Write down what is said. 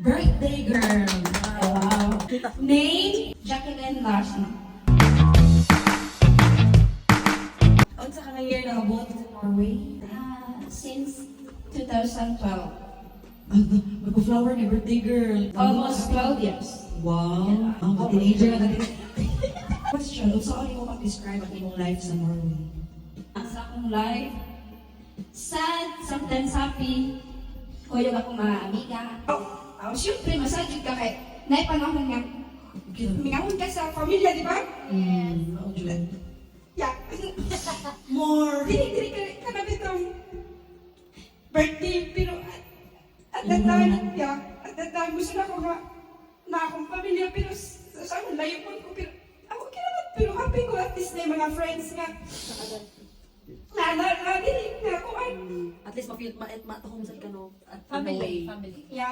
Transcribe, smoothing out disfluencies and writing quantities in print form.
Birthday girl. Wow. Name, Jacqueline Larson. Unsa ka nga year na abot sa Norway? Since 2012. Mag-flower ni birthday girl. Almost 12 years. Wow. Ang teenager na natin. Question, saan mo mag-describe ang imong life sa Norway? Sa akong life, sad, sometimes happy. Kuyog ako mga amiga. Siyempre, masajid ka kay naipanahon nga. Mingahon ka sa pamilya, di ba? Oo, Julian. Yeah. More. Dili ka na bitong birthday, pero at that time, yeah, at that time, gusto na ko nga na akong pamilya, pero sa akong layupon ko, pero ako kinaman, pero happy ko at least na yung mga friends nga. Dili na ako ay. At least ma-feel, ma-tahong sa ikano. Family. Yeah.